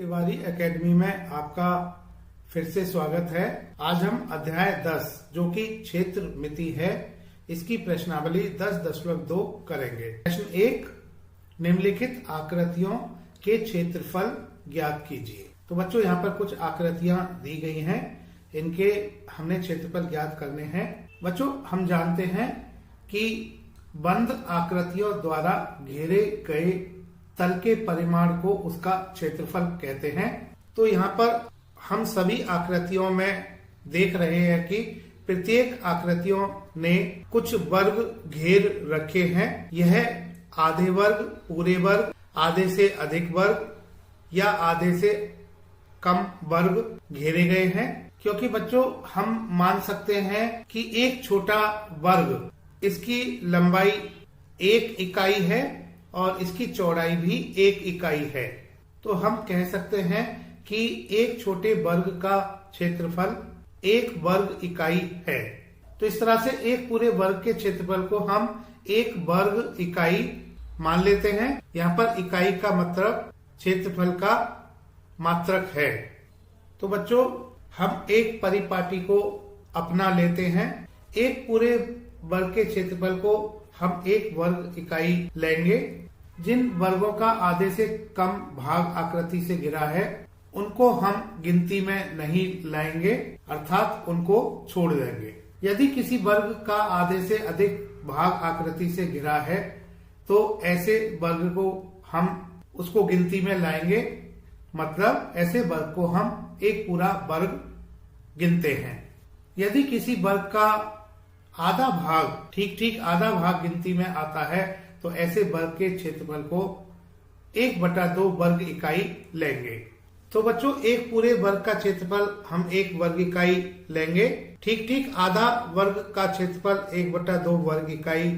Tiwari academy में आपका फिर से स्वागत है। आज हम अध्याय 10 जो कि क्षेत्र मिति है, इसकी प्रश्नावली 10.2 करेंगे। प्रश्न 1, निम्नलिखित आकृतियों के क्षेत्रफल ज्ञात कीजिए। तो बच्चों यहाँ पर कुछ आकृतियां दी गई हैं, इनके हमने क्षेत्रफल ज्ञात करने हैं। बच्चों हम जानते हैं कि बंद आकृतियों द्वारा घेरे गए तल के परिमाण को उसका क्षेत्रफल कहते हैं। तो यहाँ पर हम सभी आकृतियों में देख रहे हैं कि प्रत्येक आकृतियों ने कुछ वर्ग घेर रखे हैं। यह आधे वर्ग, पूरे वर्ग, आधे से अधिक वर्ग या आधे से कम वर्ग घेरे गए हैं। क्योंकि बच्चों हम मान सकते हैं कि एक छोटा वर्ग, इसकी लंबाई 1 इकाई है और इसकी चौड़ाई भी 1 इकाई है। तो हम कह सकते हैं कि एक छोटे वर्ग का क्षेत्रफल 1 वर्ग इकाई है। तो इस तरह से एक पूरे वर्ग के क्षेत्रफल को हम 1 वर्ग इकाई मान लेते हैं। यहाँ पर इकाई का मतलब क्षेत्रफल का मात्रक है। तो बच्चों हम एक परिपाटी को अपना लेते हैं। एक पूरे वर्ग के क्षेत्रफल को हम 1 वर्ग इकाई लेंगे। जिन वर्गों का आधे से कम भाग आकृति से घिरा है उनको हम गिनती में नहीं लाएंगे, अर्थात उनको छोड़ देंगे। यदि किसी वर्ग का आधे से अधिक भाग आकृति से घिरा है तो ऐसे वर्ग को हम उसको गिनती में लाएंगे, मतलब ऐसे वर्ग को हम एक पूरा वर्ग गिनते हैं। यदि किसी वर्ग का आधा भाग, ठीक आधा भाग गिनती में आता है तो ऐसे वर्ग के क्षेत्रफल को 1/2 वर्ग इकाई लेंगे। तो बच्चों एक पूरे वर्ग का क्षेत्रफल हम 1 वर्ग इकाई लेंगे। ठीक आधा वर्ग का क्षेत्रफल 1/2 वर्ग इकाई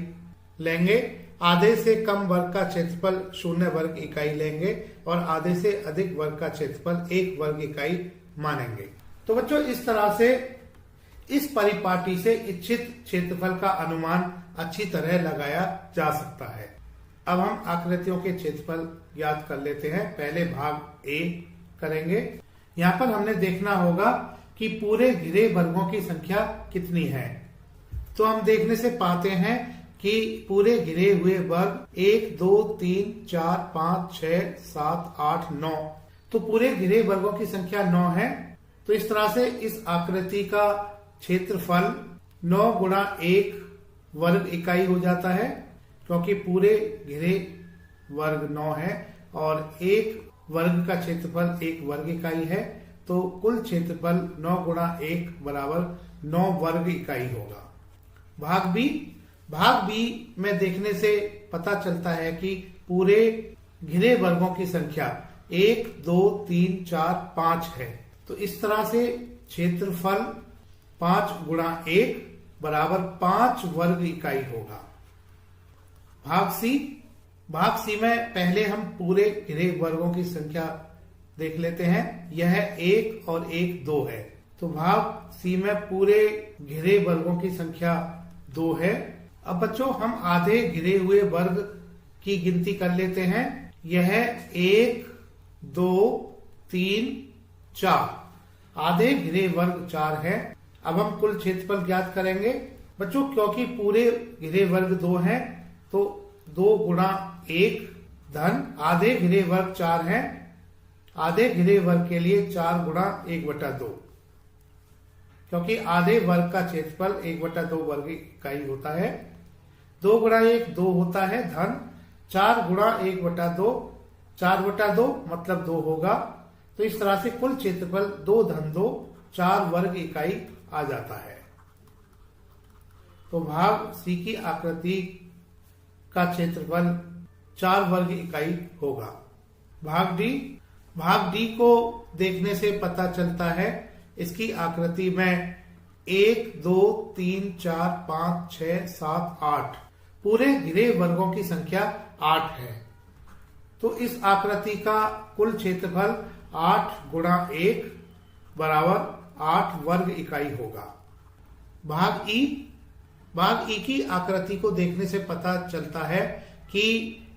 लेंगे। आधे से कम वर्ग का क्षेत्रफल 0 वर्ग इकाई लेंगे और आधे से अधिक वर्ग का क्षेत्रफल 1 वर्ग इकाई मानेंगे। तो बच्चों इस तरह से इस परिपाटी से इच्छित क्षेत्रफल का अनुमान अच्छी तरह लगाया जा सकता है। अब हम आकृतियों के क्षेत्रफल ज्ञात कर लेते हैं। पहले भाग ए करेंगे। यहाँ पर हमने देखना होगा कि पूरे घिरे वर्गों की संख्या कितनी है। तो हम देखने से पाते हैं कि पूरे घिरे हुए वर्ग 1, 2, 3, 4, 5, 6, 7, 8, 9। तो पूरे घिरे वर्गों की संख्या 9 है। तो इस तरह से इस आकृति का क्षेत्रफल 9 गुणा 1 वर्ग इकाई हो जाता है, क्योंकि पूरे घिरे वर्ग 9 है और 1 वर्ग का क्षेत्रफल 1 वर्ग इकाई है। तो कुल क्षेत्रफल 9 गुणा 1 बराबर 9 वर्ग इकाई होगा। भाग बी में देखने से पता चलता है कि पूरे घिरे वर्गों की संख्या 1, 2, 3, 4, 5 है। तो इस तरह से क्षेत्रफल 5 गुणा 1 बराबर 5 वर्ग इकाई होगा। भाग सी में पहले हम पूरे घिरे वर्गों की संख्या देख लेते हैं। यह 1 और 1 2 है। तो भाग सी में पूरे घिरे वर्गों की संख्या 2 है। अब बच्चों हम आधे घिरे हुए वर्ग की गिनती कर लेते हैं। यह 1, 2, 3, 4, आधे घिरे वर्ग 4 है। अब हम कुल क्षेत्रफल ज्ञात करेंगे। बच्चों क्योंकि पूरे घिरे वर्ग 2 हैं तो 2 गुणा 1 धन आधे घिरे वर्ग 4 हैं। आधे घिरे वर्ग के लिए 4 गुणा 1/2, क्योंकि आधे वर्ग का क्षेत्रफल 1/2 वर्ग इकाई होता है। 2 गुणा 1 2 होता है धन 4 गुणा 1/2, 4/2 मतलब 2 होगा। तो इस तरह से कुल क्षेत्रफल 2 धन 2 4 वर्ग इकाई आ जाता है। तो भाग सी की आकृति का क्षेत्रफल 4 वर्ग इकाई होगा। भाग डी को देखने से पता चलता है इसकी आकृति में 1, 2, 3, 4, 5, 6, 7, 8 पूरे घिरे वर्गों की संख्या 8 है। तो इस आकृति का कुल क्षेत्रफल 8 गुणा 1 बराबर 8 वर्ग इकाई होगा। भाग ई की आकृति को देखने से पता चलता है कि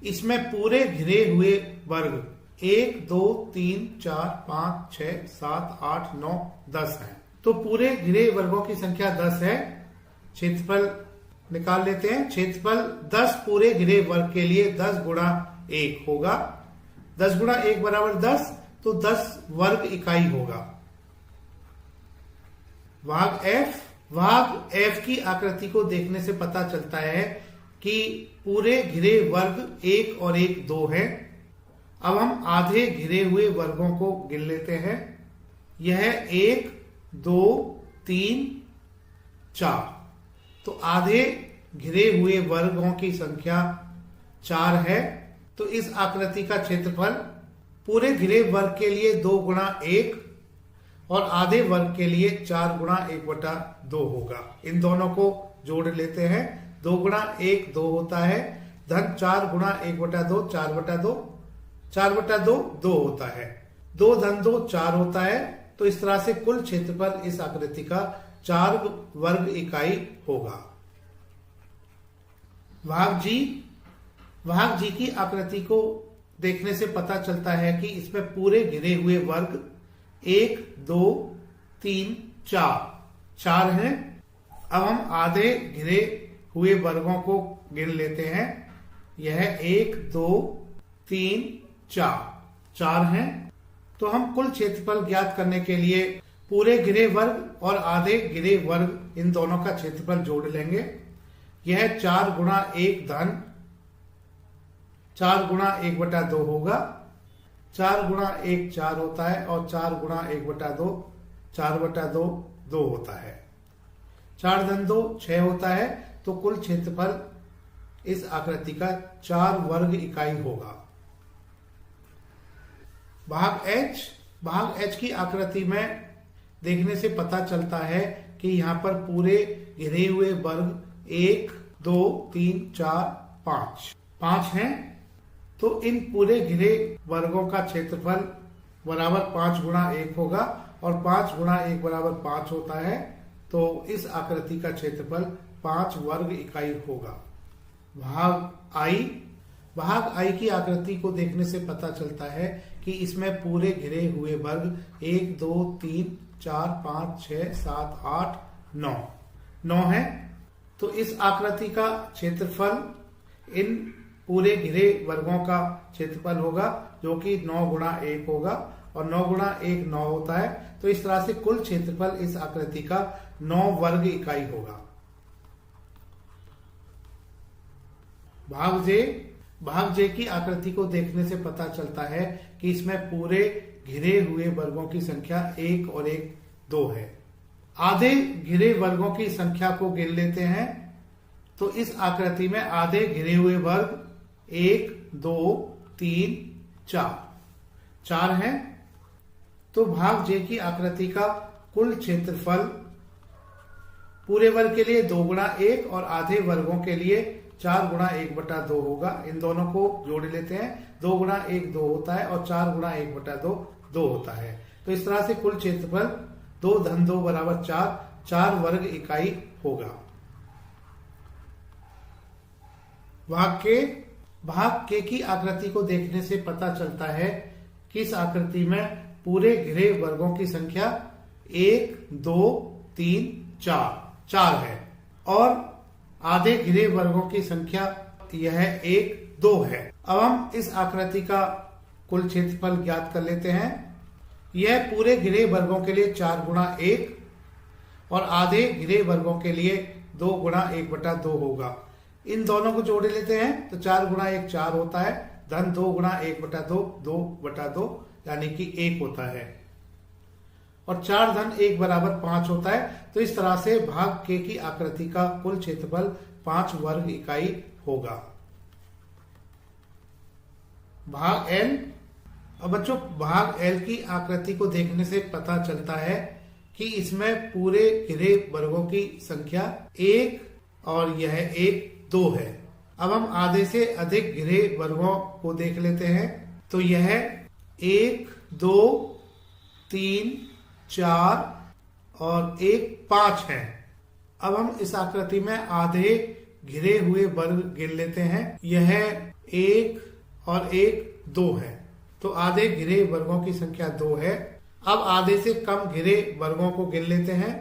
इसमें पूरे घिरे हुए वर्ग 1 2 3 4 5 6 7 8 9 10 है। तो पूरे घिरे वर्गों की संख्या 10 है। क्षेत्रफल निकाल लेते हैं। क्षेत्रफल 10 पूरे घिरे वर्ग के लिए 10 गुणा 1 होगा। 10 गुणा 1 बराबर 10, तो 10 वर्ग इकाई होगा। भाग F की आकृति को देखने से पता चलता है कि पूरे घिरे वर्ग 1 और 1 2 है। अब हम आधे घिरे हुए वर्गों को गिन लेते हैं। यह 1 2 3 4, तो आधे घिरे हुए वर्गों की संख्या 4 है। तो इस आकृति का क्षेत्रफल पूरे घिरे वर्ग के लिए 2 गुणा 1 और आधे वर्ग के लिए 4 गुणा 1/2 होगा। इन दोनों को जोड़ लेते हैं। 2 गुणा 1 2 होता है, धन 4 गुणा 1/2 4/2, 4/2 2 होता है, 2 धन 2 4 होता है। तो इस तरह से कुल क्षेत्रफल इस आकृति का 4 वर्ग इकाई होगा। भाग जी की आकृति को देखने से पता चलता है कि इसमें पूरे घिरे हुए वर्ग 1 2 3 4 हैं। अब हम आधे घिरे हुए वर्गों को गिन लेते हैं। यह 1 2 3 4 हैं। तो हम कुल क्षेत्रफल ज्ञात करने के लिए पूरे घिरे वर्ग और आधे घिरे वर्ग इन दोनों का क्षेत्रफल जोड़ लेंगे। यह 4 गुणा 1 धन 4 गुणा 1/2 होगा। 4 गुणा 1 4 होता है और 4 गुणा 1/2 4/2 2 होता है। 4 धन 2 6 होता है। तो कुल क्षेत्रफल इस आकृति का 4 वर्ग इकाई होगा। भाग H की आकृति में देखने से पता चलता है कि यहाँ पर पूरे घिरे हुए वर्ग 1 2 3 4 5 हैं। तो इन पूरे घिरे वर्गों का क्षेत्रफल बराबर 5 गुणा 1 होगा और 5 गुणा 1 बराबर 5 होता है। तो इस आकृति का क्षेत्रफल 5 वर्ग इकाई होगा। भाग I की आकृति को देखने से पता चलता है कि इसमें पूरे घिरे हुए वर्ग 1 2 3 4 5 6 7 8 9 है। तो इस आकृति का क्षेत्रफल इन पूरे घिरे वर्गों का क्षेत्रफल होगा, जो कि 9 गुणा 1 होगा और 9 गुणा 1 9 होता है। तो इस तरह से कुल क्षेत्रफल इस आकृति का 9 वर्ग इकाई होगा। भाग J की आकृति को देखने से पता चलता है कि इसमें पूरे घिरे हुए वर्गों की संख्या 1 और 1 2 है। आधे घिरे वर्गों की संख्या को गिन लेते हैं। तो इस आकृति में आधे घिरे हुए वर्ग 1 2 3 4 हैं। तो भाग J की आकृति का कुल क्षेत्रफल पूरे वर्ग के लिए 2 गुणा 1 और आधे वर्गों के लिए 4 गुणा 1/2 होगा। इन दोनों को जोड़ लेते हैं। 2 गुणा 1 2 होता है और 4 गुणा 1/2 2 होता है। तो इस तरह से कुल क्षेत्रफल 2 धन 2 बराबर 4 वर्ग इकाई होगा। भाग K की आकृति को देखने से पता चलता है कि इस आकृति में पूरे घिरे वर्गों की संख्या 1 2 3 4 है और आधे घिरे वर्गों की संख्या यह 1 2 है। अब हम इस आकृति का कुल क्षेत्रफल ज्ञात कर लेते हैं। यह पूरे घिरे वर्गों के लिए 4 गुणा 1 और आधे घिरे वर्गों के लिए 2 गुणा 1/2 होगा। इन दोनों को जोड़ लेते हैं। तो 4 गुणा 1 4 होता है, धन 2 गुणा 1/2 2/2 यानी कि 1 होता है और 4 धन 1 बराबर 5 होता है। तो इस तरह से भाग K की आकृति का कुल क्षेत्रफल 5 वर्ग इकाई होगा। भाग L। अब बच्चों, भाग L की आकृति को देखने से पता चलता है कि इसमें पूरे घिरे वर्गों की संख्या 1 और यह 1 2 है। अब हम आधे से अधिक घिरे वर्गों को देख लेते हैं। तो यह 1 2 3 4 और 1 5 है। अब हम इस आकृति में आधे घिरे हुए वर्ग गिन लेते हैं। यह 1 और 1 2 है। तो आधे घिरे वर्गों की संख्या 2 है। अब आधे से कम घिरे वर्गों को गिन लेते हैं।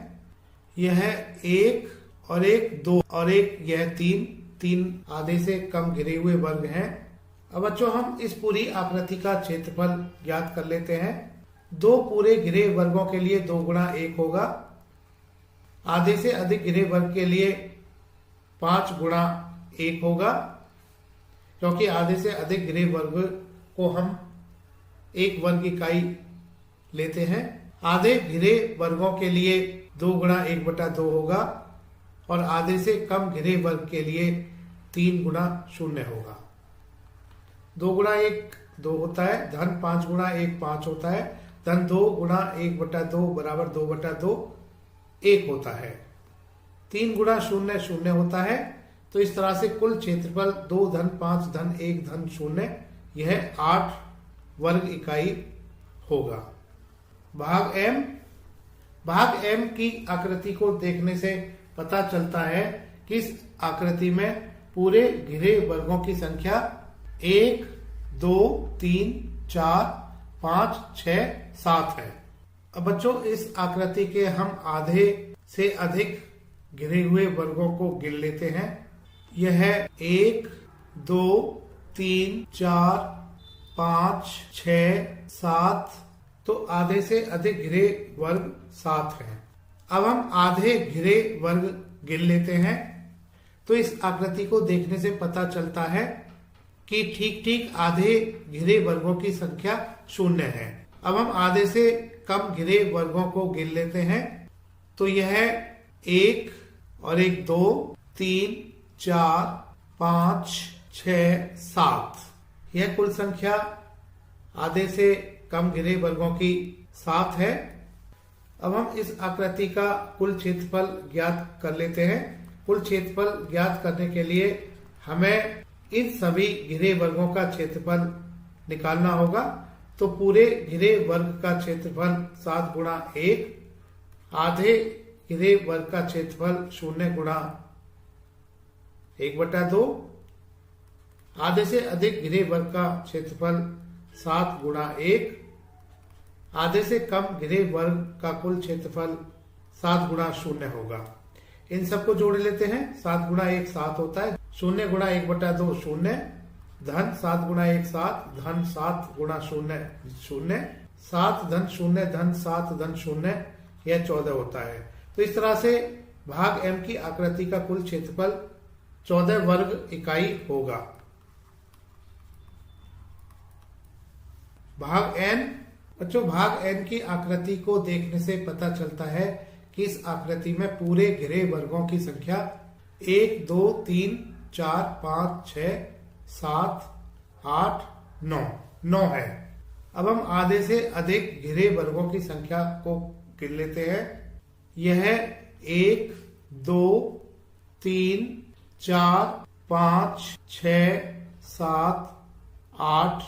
यह 1 और 1 2 और 1 यह 3 आधे से कम घिरे हुए वर्ग हैं। अब बच्चों हम इस पूरी आकृति का क्षेत्रफल ज्ञात कर लेते हैं। 2 पूरे घिरे वर्गों के लिए 2 गुणा 1 होगा। आधे से अधिक घिरे वर्ग के लिए 5 गुणा 1 होगा, क्योंकि आधे से अधिक घिरे वर्ग को हम 1 वर्ग इकाई लेते हैं। आधे घिरे वर्गों के लिए 2 गुणा 1/2 होगा और आधे से कम घिरे वर्ग के लिए 3 गुणा 0 होगा। 2 गुणा 1 2 होता है, धन 5 गुणा 1 5 होता है, धन 2 गुणा 1/2 बराबर 2/2 1 होता है। 3 गुणा 0 0 होता है। तो इस तरह से कुल क्षेत्रफल 2 धन 5 धन 1 धन 0 यह 8 वर्ग इकाई होगा। भाग M की आकृति को देखने से पता चलता है कि इस आकृति में पूरे घिरे वर्गों की संख्या 1 2 3 4 5 6 7 है। अब बच्चों इस आकृति के हम आधे से अधिक घिरे हुए वर्गों को गिन लेते हैं। यह 1 2 3 4 5 6 7, तो आधे से अधिक घिरे वर्ग 7 हैं। अब हम आधे घिरे वर्ग गिन लेते हैं। तो इस आकृति को देखने से पता चलता है कि ठीक ठीक आधे घिरे वर्गों की संख्या 0 है। अब हम आधे से कम घिरे वर्गों को गिन लेते हैं। तो यह 1 और 1 2 3 4 5 6 7, यह कुल संख्या आधे से कम घिरे वर्गों की 7 है। अब हम इस आकृति का कुल क्षेत्रफल ज्ञात कर लेते हैं। कुल क्षेत्रफल ज्ञात करने के लिए हमें इन सभी घिरे वर्गों का क्षेत्रफल निकालना होगा। तो पूरे घिरे वर्ग का क्षेत्रफल 7 गुणा 1, आधे घिरे वर्ग का क्षेत्रफल 0 गुणा 1/2, आधे से अधिक घिरे वर्ग का क्षेत्रफल 7 गुणा 1, आधे से कम घिरे वर्ग का कुल क्षेत्रफल 7 गुणा 0 होगा। इन सबको जोड़ लेते हैं। 7 गुणा 1 7 होता है, 0 गुणा 1/2 0, धन 7 गुणा 1 7, धन 7 गुणा 0 0, 7 धन 0 धन 7 धन 0, यह 14 होता है। तो इस तरह से भाग M की आकृति का कुल क्षेत्रफल 14 वर्ग इकाई होगा। भाग N, बच्चों भाग N की आकृति को देखने से पता चलता है कि इस आकृति में पूरे घिरे वर्गों की संख्या 1 2 3 4 5 6 7 8 9 है। अब हम आधे से अधिक घिरे वर्गों की संख्या को गिन लेते हैं। यह 1 2 3 4 5 6 7 8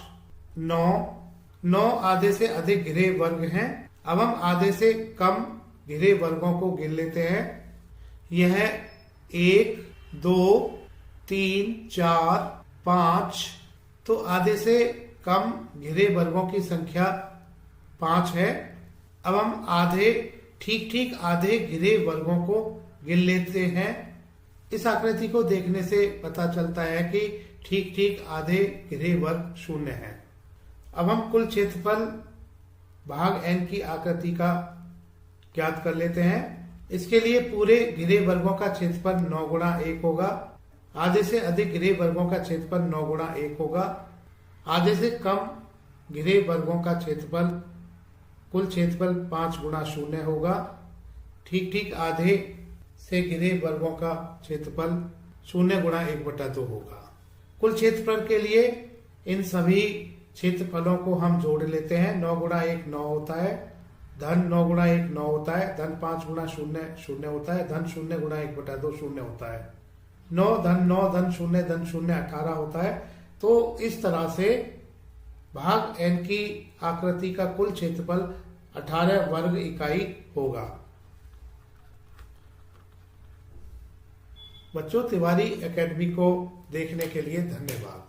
9 आधे से अधिक घिरे वर्ग हैं। अब हम आधे से कम घिरे वर्गों को गिन लेते हैं। यह 1 2 3 4 5, तो आधे से कम घिरे वर्गों की संख्या 5 है। अब हम आधे ठीक आधे घिरे वर्गों को गिन लेते हैं। इस आकृति को देखने से पता चलता है कि ठीक आधे घिरे वर्ग 0 है। अब हम कुल क्षेत्रफल भाग N की आकृति का ज्ञात कर लेते हैं। इसके लिए पूरे घिरे वर्गों का क्षेत्रफल 9 गुणा 1 होगा। आधे से अधिक घिरे वर्गों का क्षेत्रफल 9 गुणा 1 होगा। आधे से कम घिरे वर्गों का क्षेत्रफल कुल क्षेत्रफल 5 गुणा 0 होगा। ठीक आधे से घिरे वर्गों का क्षेत्रफल 0 गुणा 1/2 होगा। कुल क्षेत्रफल के लिए इन सभी क्षेत्रफलों को हम जोड़ लेते हैं। 9 गुणा 1 9 होता है, धन 9 गुणा 1 9 होता है, धन 5 गुणा 0 0 होता है, धन 0 गुणा 1/2 0 होता है। 9 धन 0 धन 0 18 होता है। तो इस तरह से भाग N की आकृति का कुल क्षेत्रफल 18 वर्ग इकाई होगा। बच्चों, तिवारी एकेडमी को देखने के लिए धन्यवाद।